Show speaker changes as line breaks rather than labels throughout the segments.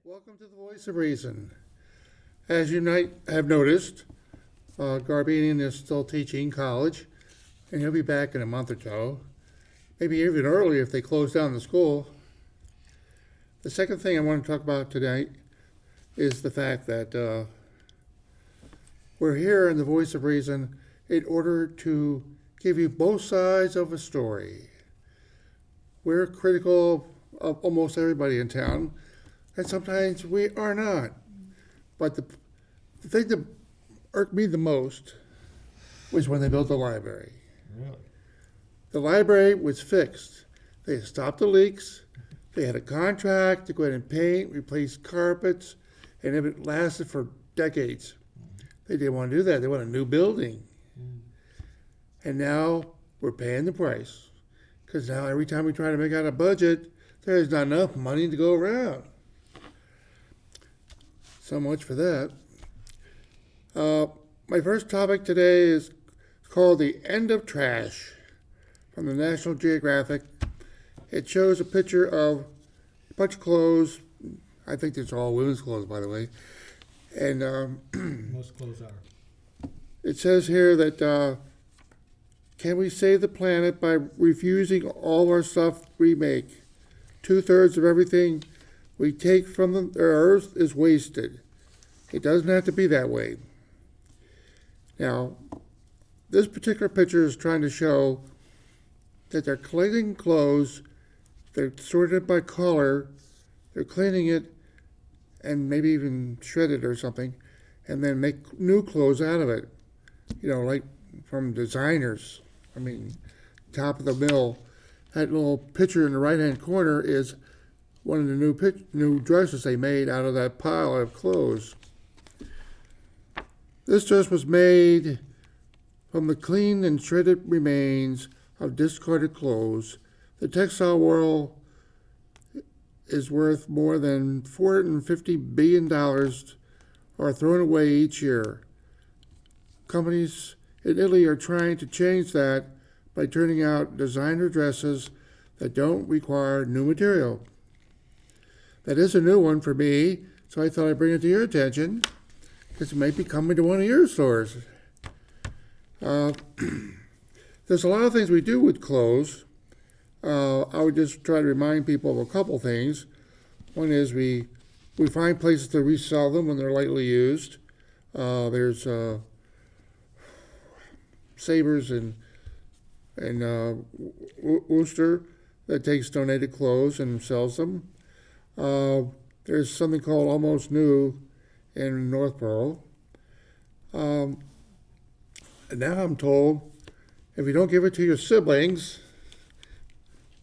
Welcome to the Voice of Reason. As you might have noticed, Garbinian is still teaching college, and he'll be back in a month or so, maybe even earlier if they close down the school. The second thing I want to talk about tonight is the fact that we're here in the Voice of Reason in order to give you both sides of a story. We're critical of almost everybody in town, and sometimes we are not. But the thing that irked me the most was when they built the library.
Really?
The library was fixed. They stopped the leaks. They had a contract to go ahead and paint, replace carpets, and it lasted for decades. They didn't want to do that. They want a new building. And now we're paying the price. Because now every time we try to make out a budget, there's not enough money to go around. So much for that. My first topic today is called The End of Trash from the National Geographic. It shows a picture of a bunch of clothes. I think it's all women's clothes, by the way. And
Most clothes are.
it says here that can we save the planet by refusing all our stuff we make? 2/3 of everything we take from the earth is wasted. It doesn't have to be that way. Now, this particular picture is trying to show that they're collecting clothes, they're sorted by color, they're cleaning it, and maybe even shred it or something, and then make new clothes out of it. You know, like from designers. I mean, top of the mill. That little picture in the right-hand corner is one of the new dresses they made out of that pile of clothes. This dress was made from the clean and shredded remains of discarded clothes. The textile world is worth more than $450 billion are thrown away each year. Companies in Italy are trying to change that by turning out designer dresses that don't require new material. That is a new one for me, so I thought I'd bring it to your attention, because it might be coming to one of your stores. There's a lot of things we do with clothes. I would just try to remind people of a couple things. One is we find places to resell them when they're lightly used. There's Savers and Worcester that takes donated clothes and sells them. There's something called Almost New in Northborough. And now I'm told if you don't give it to your siblings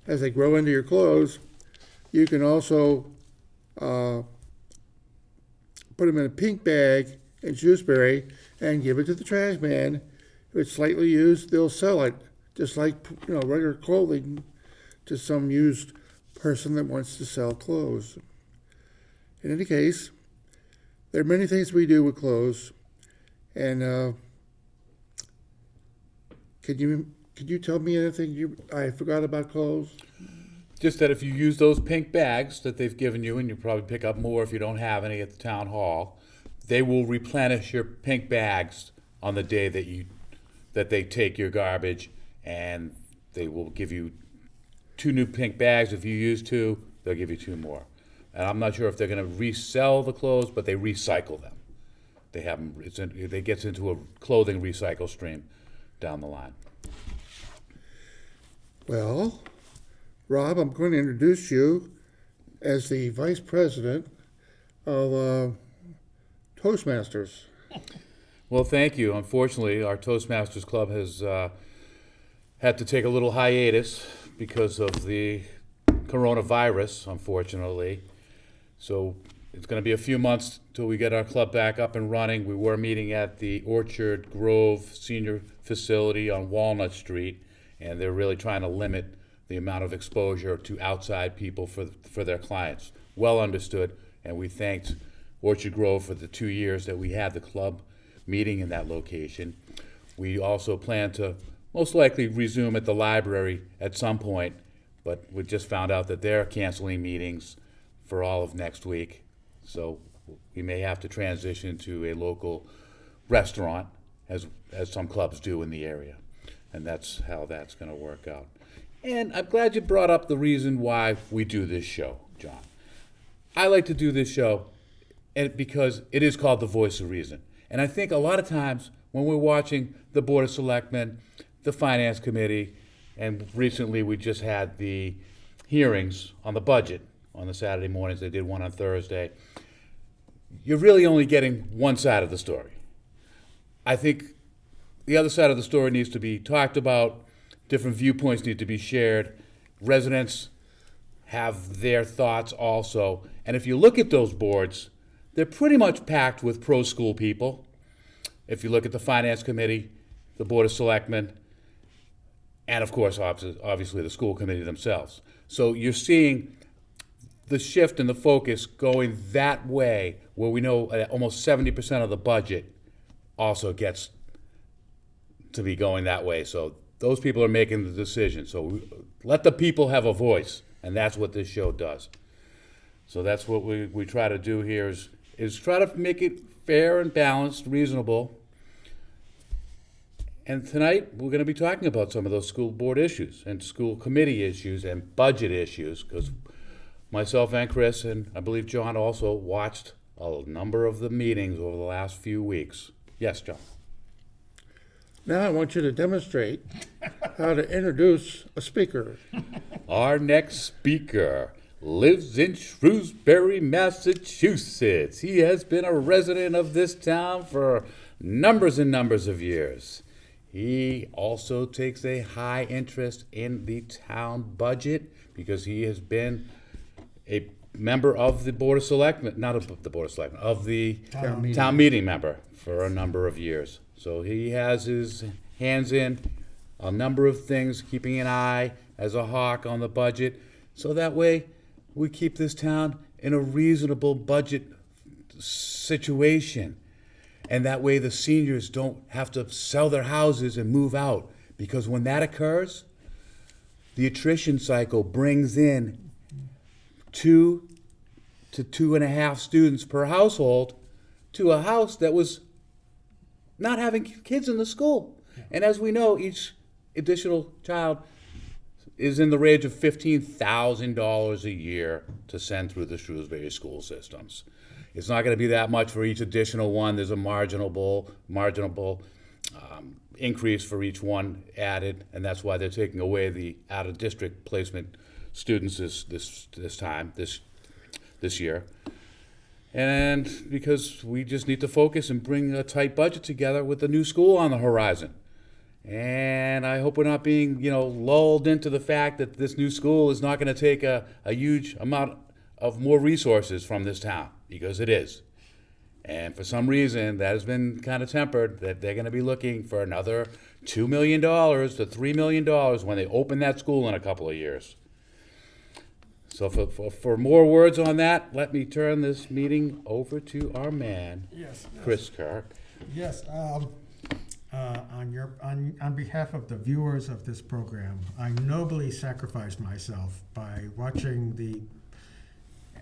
as they grow into your clothes, you can also put them in a pink bag in Shrewsbury and give it to the trash man. If it's slightly used, they'll sell it, just like regular clothing to some used person that wants to sell clothes. In any case, there are many things we do with clothes, and could you tell me anything I forgot about clothes?
Just that if you use those pink bags that they've given you, and you probably pick up more if you don't have any at the town hall, they will replenish your pink bags on the day that they take your garbage, and they will give you 2 new pink bags. If you use 2, they'll give you 2 more. And I'm not sure if they're going to resell the clothes, but they recycle them. They have them. They gets into a clothing recycle stream down the line.
Well, Rob, I'm going to introduce you as the vice president of Toastmasters.
Well, thank you. Unfortunately, our Toastmasters Club has had to take a little hiatus because of the coronavirus, unfortunately. So it's going to be a few months till we get our club back up and running. We were meeting at the Orchard Grove Senior Facility on Walnut Street, and they're really trying to limit the amount of exposure to outside people for their clients. Well understood, and we thanked Orchard Grove for the 2 years that we had the club meeting in that location. We also plan to most likely resume at the library at some point, but we just found out that they're canceling meetings for all of next week. So we may have to transition to a local restaurant, as some clubs do in the area. And that's how that's gonna work out. And I'm glad you brought up the reason why we do this show, John. I like to do this show because it is called The Voice of Reason. And I think a lot of times when we're watching the Board of Selectmen, the Finance Committee, and recently we just had the hearings on the budget on the Saturday mornings, they did one on Thursday, you're really only getting one side of the story. I think the other side of the story needs to be talked about, different viewpoints need to be shared, residents have their thoughts also, and if you look at those boards, they're pretty much packed with pro-school people. If you look at the Finance Committee, the Board of Selectmen, and of course, obviously, the school committee themselves. So you're seeing the shift in the focus going that way, where we know almost 70% of the budget also gets to be going that way. So those people are making the decision. So let the people have a voice, and that's what this show does. So that's what we try to do here is try to make it fair and balanced, reasonable. And tonight, we're going to be talking about some of those school board issues and school committee issues and budget issues, because myself and Chris, and I believe John also, watched a number of the meetings over the last few weeks. Yes, John?
Now I want you to demonstrate how to introduce a speaker.
Our next speaker lives in Shrewsbury, Massachusetts. He has been a resident of this town for numbers and numbers of years. He also takes a high interest in the town budget because he has been a member of the Board of Selectmen, not of the Board of Selectmen, of the town meeting member for a number of years. So he has his hands in a number of things, keeping an eye as a hawk on the budget, so that way we keep this town in a reasonable budget situation. And that way the seniors don't have to sell their houses and move out. Because when that occurs, the attrition cycle brings in 2 to 2.5 students per household to a house that was not having kids in the school. And as we know, each additional child is in the range of $15,000 a year to send through the Shrewsbury school systems. It's not going to be that much for each additional one. There's a marginal increase for each one added, and that's why they're taking away the out-of-district placement students this year. And because we just need to focus and bring a tight budget together with the new school on the horizon. And I hope we're not being, lulled into the fact that this new school is not going to take a huge amount of more resources from this town, because it is. And for some reason, that has been kind of tempered, that they're going to be looking for another $2 million to $3 million when they open that school in a couple of years. So for more words on that, let me turn this meeting over to our man, Chris Kirk.
Yes, on behalf of the viewers of this program, I nobly sacrificed myself by watching the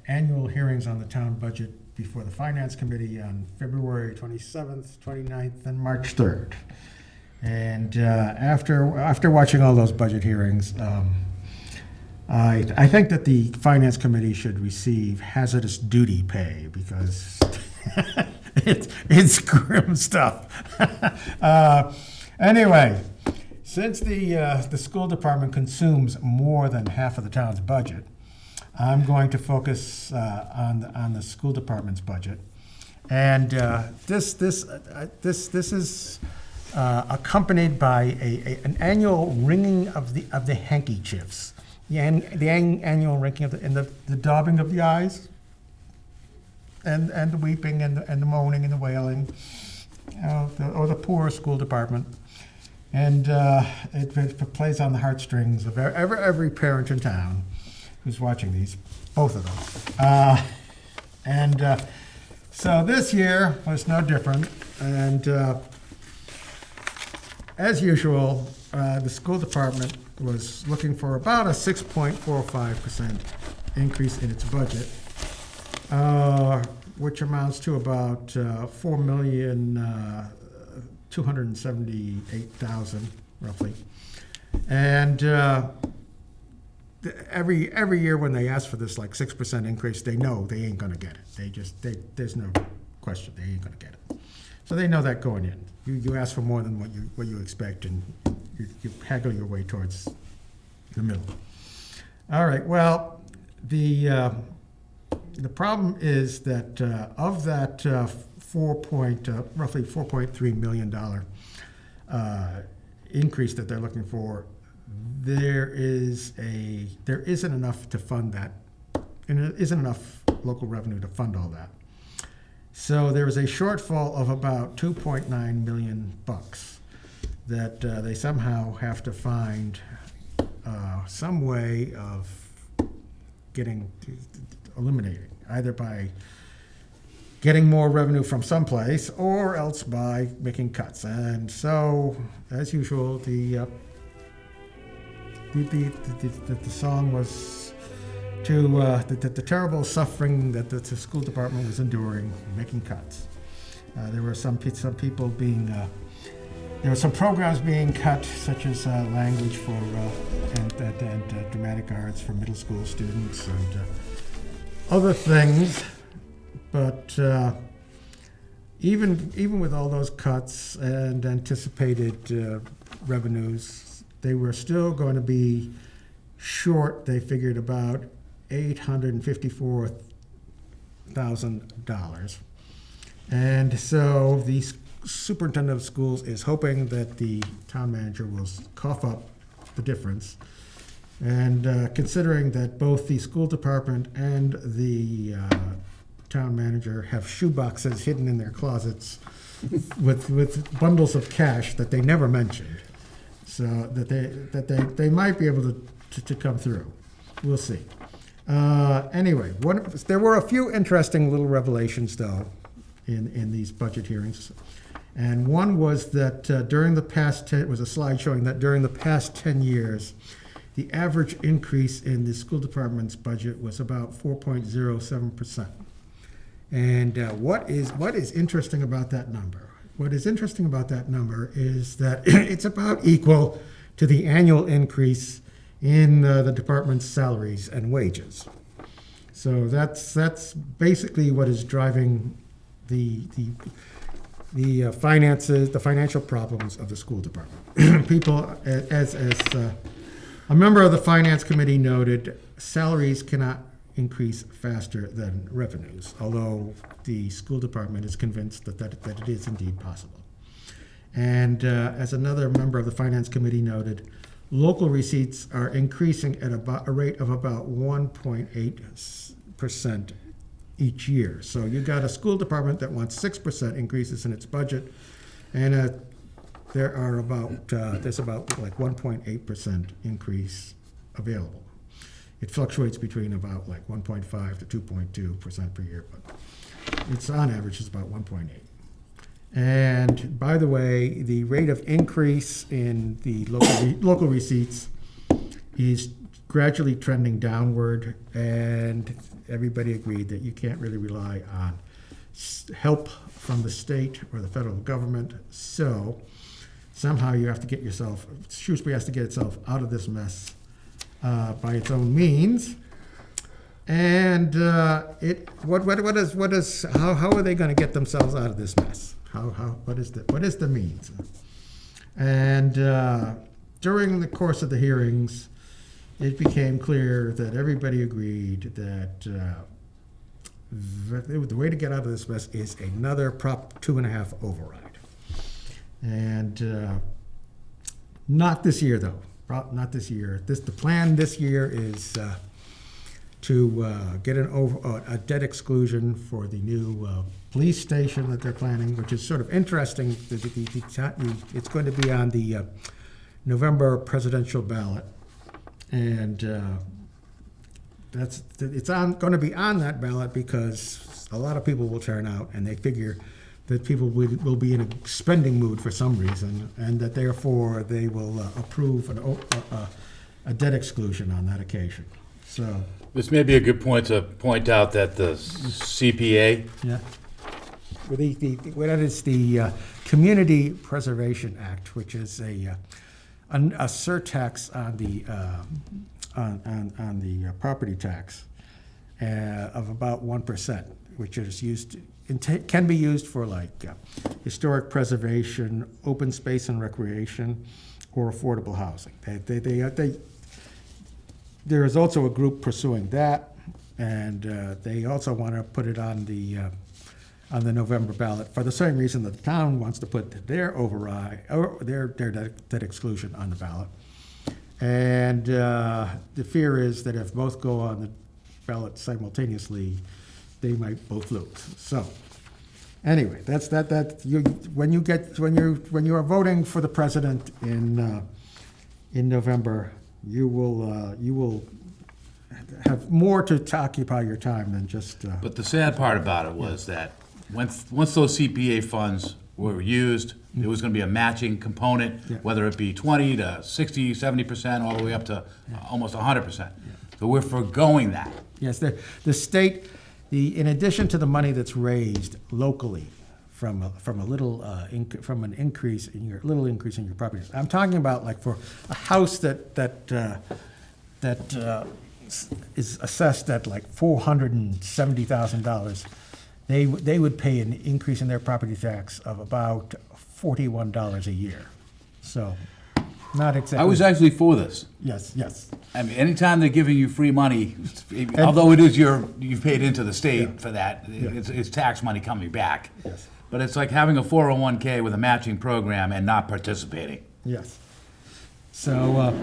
annual hearings on the town budget before the Finance Committee on February 27th, 29th, and March 3rd. And after watching all those budget hearings, I think that the Finance Committee should receive hazardous duty pay because it's grim stuff. Anyway, since the school department consumes more than half of the town's budget, I'm going to focus on the school department's budget, and this is accompanied by an annual ringing of the handkerchiefs, the annual ringing of the daubing of the eyes, and the weeping and the moaning and the wailing, or the poor school department, and it plays on the heartstrings of every parent in town who's watching these, both of them. So this year was no different. And as usual, the school department was looking for about a 6.45% increase in its budget. which amounts to about $4,278,000 roughly. And every year when they ask for this like 6% increase, they know they ain't gonna get it. There's no question they ain't gonna get it. So they know that going in. You ask for more than what you expect, and you haggle your way towards the middle. All right. Well, the problem is that of that roughly $4.3 million increase that they're looking for, there isn't enough to fund that, and it isn't enough local revenue to fund all that. So there is a shortfall of about $2.9 million that they somehow have to find some way of eliminating, either by getting more revenue from someplace or else by making cuts. And so, as usual, the song was to the terrible suffering that the school department was enduring, making cuts. There were some people being, there were some programs being cut, such as language for and dramatic arts for middle school students and other things. But even with all those cuts and anticipated revenues, they were still going to be short. They figured about $854,000. And so the superintendent of schools is hoping that the town manager will cough up the difference. And considering that both the school department and the town manager have shoeboxes hidden in their closets with bundles of cash that they never mentioned, so that they might be able to come through. We'll see. Anyway, there were a few interesting little revelations, though, in these budget hearings. And one was that during the past it was a slide showing that during the past 10 years, the average increase in the school department's budget was about 4.07%. And what is interesting about that number? What is interesting about that number is that it's about equal to the annual increase in the department's salaries and wages. So that's basically what is driving the finances, the financial problems of the school department. People, as a member of the finance committee noted, salaries cannot increase faster than revenues, although the school department is convinced that it is indeed possible. And as another member of the finance committee noted, local receipts are increasing at about a rate of about 1.8% each year. So you got a school department that wants 6% increases in its budget, and there's about like 1.8% increase available. It fluctuates between about like 1.5 to 2.2% per year, but it's on average is about 1.8. And by the way, the rate of increase in the local receipts is gradually trending downward, and everybody agreed that you can't really rely on help from the state or the federal government. So somehow you have to get yourself, Shrewsbury has to get itself out of this mess by its own means. And how are they going to get themselves out of this mess? What is the means? And during the course of the hearings, it became clear that everybody agreed that the way to get out of this mess is another Prop 2.5 override. And not this year, though. Not this year. The plan this year is to get a debt exclusion for the new police station that they're planning, which is sort of interesting. It's going to be on the November presidential ballot, and it's going to be on that ballot because a lot of people will turn out, and they figure that people will be in a spending mood for some reason, and that therefore they will approve a debt exclusion on that occasion. So,
This may be a good point to point out that the CPA,
yeah. Well, well, that is the Community Preservation Act, which is a surtax on the property tax of about 1%, which is used, can be used for like historic preservation, open space and recreation, or affordable housing. There is also a group pursuing that, and they also want to put it on the November ballot for the same reason that the town wants to put their override, or their debt exclusion on the ballot. And the fear is that if both go on the ballot simultaneously, they might both lose. So, anyway, that's that. When you are voting for the president in November, you will have more to occupy your time than just.
but the sad part about it was that once those CPA funds were used, there was gonna be a matching component,
Yeah.
whether it be 20 to 60, 70%, all the way up to almost 100%. So we're foregoing that.
Yes, the state, in addition to the money that's raised locally from an increase in your property. I'm talking about like for a house that is assessed at like $470,000. They would pay an increase in their property tax of about $41 a year. So, not exactly.
I was actually for this.
Yes.
I mean, anytime they're giving you free money, although it is you've paid into the state for that, it's tax money coming back.
Yes.
But it's like having a 401k with a matching program and not participating.
Yes. So,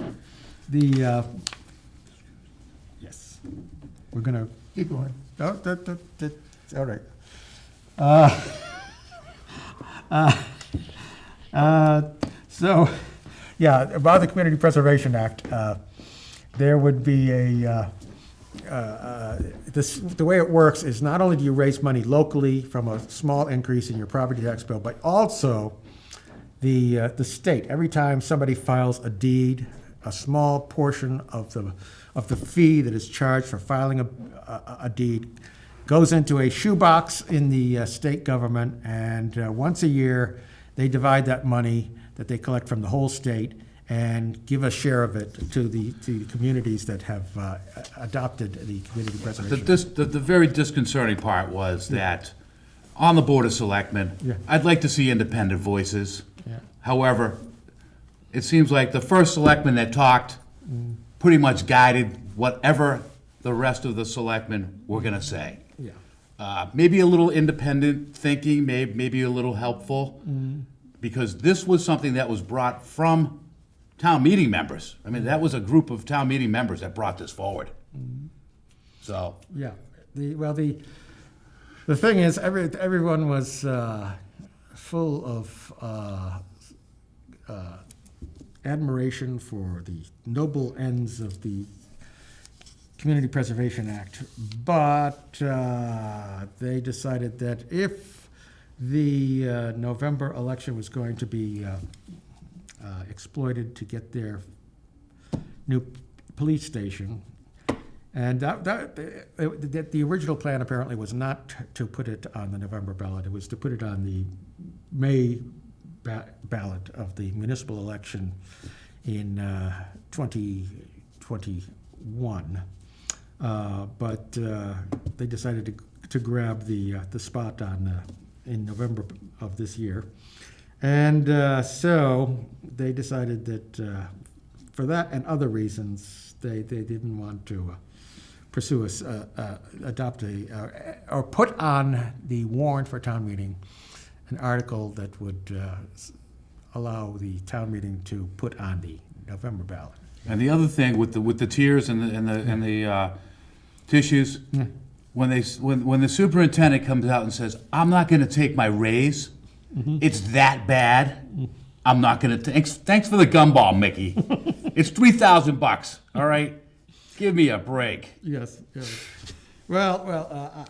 yes, we're gonna.
Keep going.
Oh, all right. So, yeah, about the Community Preservation Act, there would be the way it works is not only do you raise money locally from a small increase in your property tax bill, but also the state, every time somebody files a deed, a small portion of the fee that is charged for filing a deed goes into a shoebox in the state government, and once a year, they divide that money that they collect from the whole state and give a share of it to the communities that have adopted the community preservation.
The very disconcerting part was that on the Board of Selectmen,
Yeah.
I'd like to see independent voices.
Yeah.
However, it seems like the first selectman that talked pretty much guided whatever the rest of the selectmen were gonna say.
Yeah.
Maybe a little independent thinking, maybe a little helpful, because this was something that was brought from town meeting members. I mean, that was a group of town meeting members that brought this forward. So,
Yeah, the thing is, everyone was full of admiration for the noble ends of the Community Preservation Act, but they decided that if the November election was going to be exploited to get their new police station, and the original plan apparently was not to put it on the November ballot. It was to put it on the May ballot of the municipal election in 2021. But they decided to grab the spot in November of this year. And so they decided that for that and other reasons, they didn't want to pursue adopt or put on the warrant for town meeting an article that would allow the town meeting to put on the November ballot.
and the other thing with the tiers and the tissues, when the superintendent comes out and says, "I'm not going to take my raise," it's that bad. I'm not going to. Thanks for the gumball, Mickey. It's $3,000. All right, give me a break.
Yes. Well,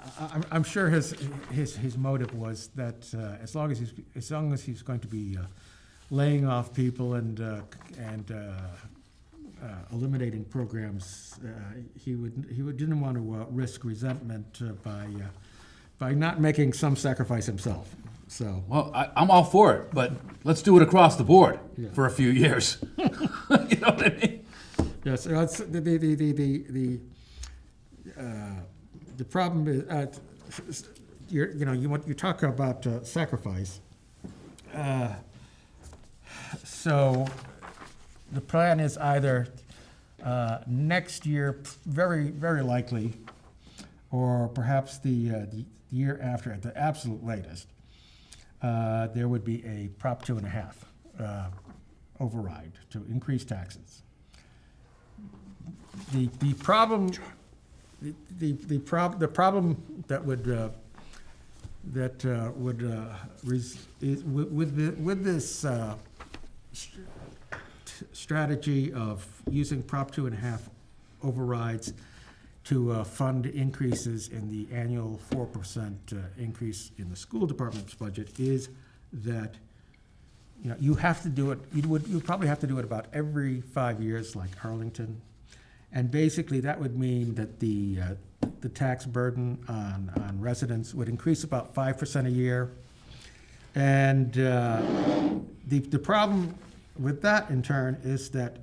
I'm sure his motive was that as long as he's going to be laying off people and eliminating programs, didn't want to risk resentment by not making some sacrifice himself. So,
Well, I'm all for it, but let's do it across the board
Yeah.
for a few years. You know what I mean?
yes, it's, the problem is, you talk about sacrifice. So the plan is either next year, very, very likely, or perhaps the year after, at the absolute latest, there would be a Prop 2.5 override to increase taxes. The problem, the problem that would with this strategy of using Prop 2.5 overrides to fund increases in the annual 4% increase in the school department's budget is that, you have to do it, you probably have to do it about every 5 years, like Arlington. And basically, that would mean that the tax burden on residents would increase about 5% a year. And the problem with that, in turn, is that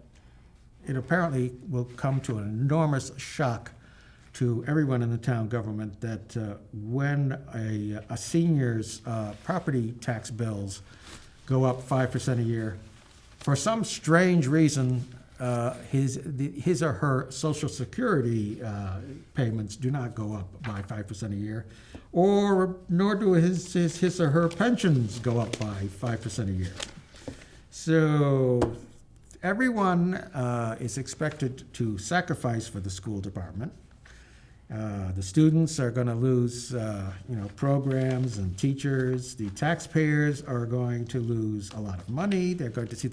it apparently will come to an enormous shock to everyone in the town government that when a senior's property tax bills go up 5% a year, for some strange reason, his or her Social Security payments do not go up by 5% a year, nor do his or her pensions go up by 5% a year. So everyone is expected to sacrifice for the school department. The students are going to lose, programs and teachers. The taxpayers are going to lose a lot of money. They're going to see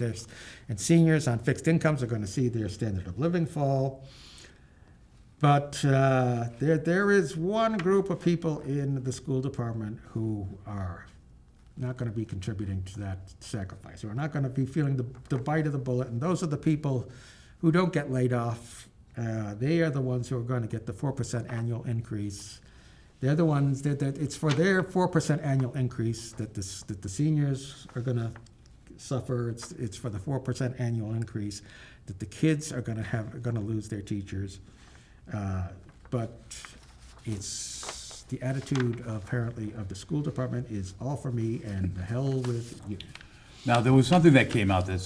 and seniors on fixed incomes are going to see their standard of living fall. But there is one group of people in the school department who are not going to be contributing to that sacrifice, who are not going to be feeling the bite of the bullet, and those are the people who don't get laid off. They are the ones who are going to get the 4% annual increase. They're the ones that it's for their 4% annual increase that the seniors are going to suffer. It's for the 4% annual increase that the kids are going to lose their teachers. But it's the attitude apparently of the school department is all for me and the hell with you.
Now, there was something that came out that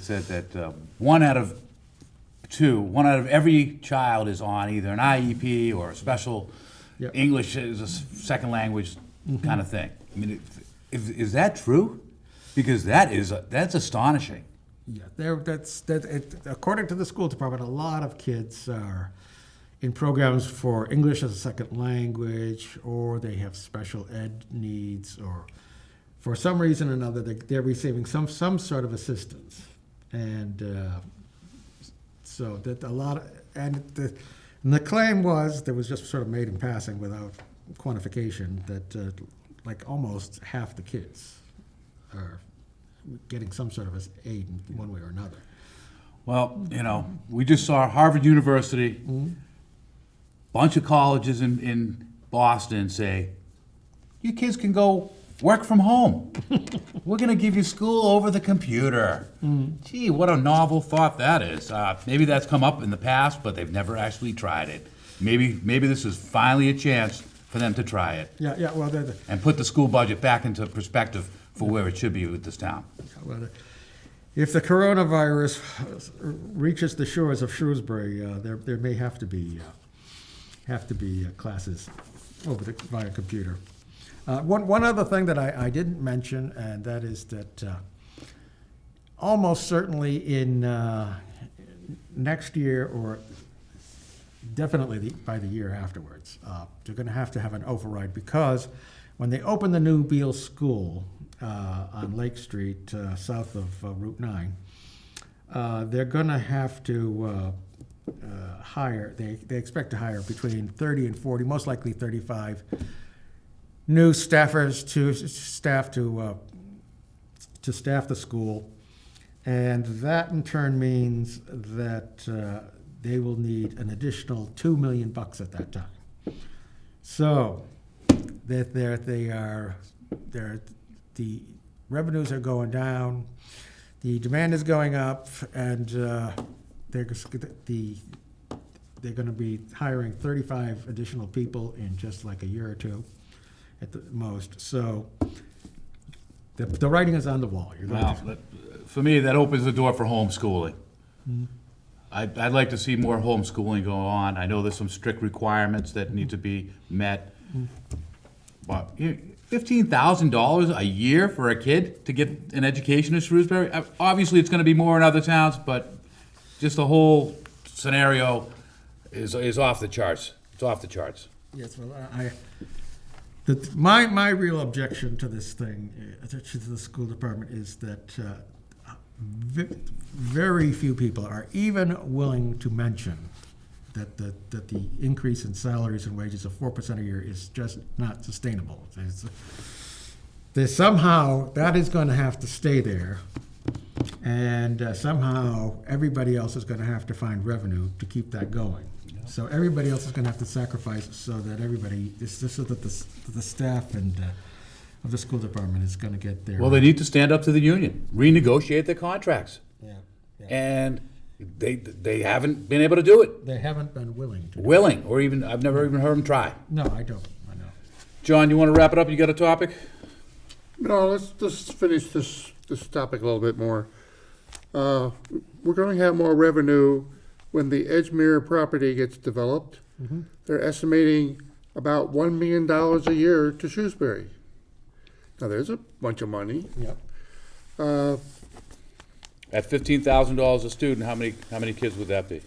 said that one out of every child is on either an IEP or a special
Yep.
English as a second language kind of thing. I mean, is that true? Because that's astonishing.
Yeah, according to the school department, a lot of kids are in programs for English as a second language, or they have special ed needs, or for some reason or another, they're receiving some sort of assistance. And so that a lot of, and the claim was, that was just sort of made in passing without quantification, that like almost half the kids are getting some sort of aid in one way or another.
Well, we just saw Harvard University, bunch of colleges in Boston say, you kids can go work from home. We're going to give you school over the computer. Gee, what a novel thought that is. Maybe that's come up in the past, but they've never actually tried it. Maybe this is finally a chance for them to try it.
Yeah. Well,
and put the school budget back into perspective for where it should be with this town.
if the coronavirus reaches the shores of Shrewsbury, there may have to be classes via computer. One other thing that I didn't mention, and that is that almost certainly in next year, or definitely by the year afterwards, they're going to have an override, because when they open the new Beale School on Lake Street, south of Route 9, they're going to have to hire, they expect to hire between 30 and 40, most likely 35 new staffers to staff the school. And that in turn means that they will need an additional $2 million at that time. So that the revenues are going down, the demand is going up, and they're going to be hiring 35 additional people in just like a year or two at the most. So the writing is on the wall. You're going
Well, for me, that opens the door for homeschooling. I'd like to see more homeschooling go on. I know there's some strict requirements that need to be met. But $15,000 a year for a kid to get an education in Shrewsbury? Obviously, it's gonna be more in other towns, but just the whole scenario is off the charts. It's off the charts.
Yes, well, my real objection to this thing, to the school department, is that very few people are even willing to mention that the increase in salaries and wages of 4% a year is just not sustainable. There's somehow that is going to have to stay there, and somehow everybody else is going to have to find revenue to keep that going. So everybody else is going to have to sacrifice so that everybody, so that the staff and of the school department is going to get their.
Well, they need to stand up to the union, renegotiate their contracts.
Yeah.
And they haven't been able to do it.
They haven't been willing to.
Willing, or even, I've never even heard them try.
No, I don't. I know.
John, you want to wrap it up? You got a topic?
No, let's just finish this topic a little bit more. We're going to have more revenue when the Edgemere property gets developed.
Mm-hmm.
They're estimating about $1 million a year to Shrewsbury. Now, there's a bunch of money.
Yep.
At $15,000 a student, how many kids would that be?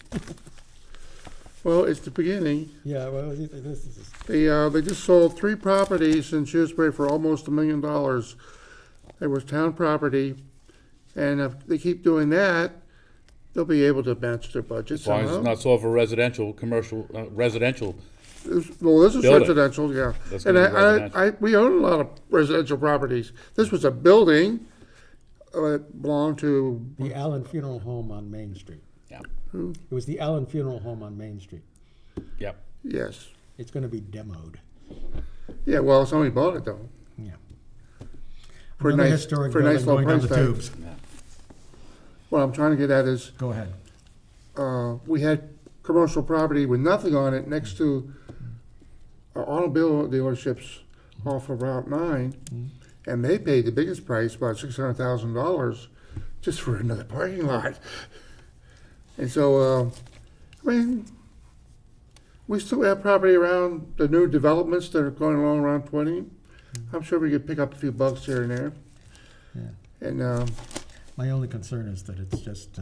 Well, it's the beginning.
Yeah. Well, this is.
They just sold 3 properties in Shrewsbury for almost $1 million. They were town property, and if they keep doing that, they'll be able to match their budget
As long as
somehow.
it's not sold for residential, commercial, residential.
Well, this is
Build it.
residential, yeah.
That's
And
gonna be residential.
we own a lot of residential properties. This was a building that belonged to,
The Allen Funeral Home on Main Street.
Yeah.
It was the Allen Funeral Home on Main Street.
Yep.
yes.
It's going to be demoed.
Yeah, well, somebody bought it though.
Yeah.
For a
Another
nice-
historic
for a nice
building
low
going down the
price tag.
tubes.
What I'm trying to get at is,
Go ahead.
we had commercial property with nothing on it next to automobile dealerships off of Route 9, and they paid the biggest price, about $600,000, just for another parking lot. And so, I mean, we still have property around the new developments that are going along around 20. I'm sure we could pick up a few bucks here and there.
Yeah.
And
My only concern is that it's just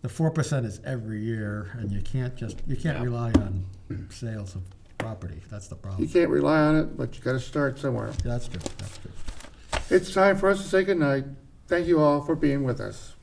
the 4% is every year, and you can't
Yeah.
rely on sales of property. That's the
you
problem.
can't rely on it, but you got to start somewhere.
That's true. That's true.
It's time for us to say goodnight. Thank you all for being with us.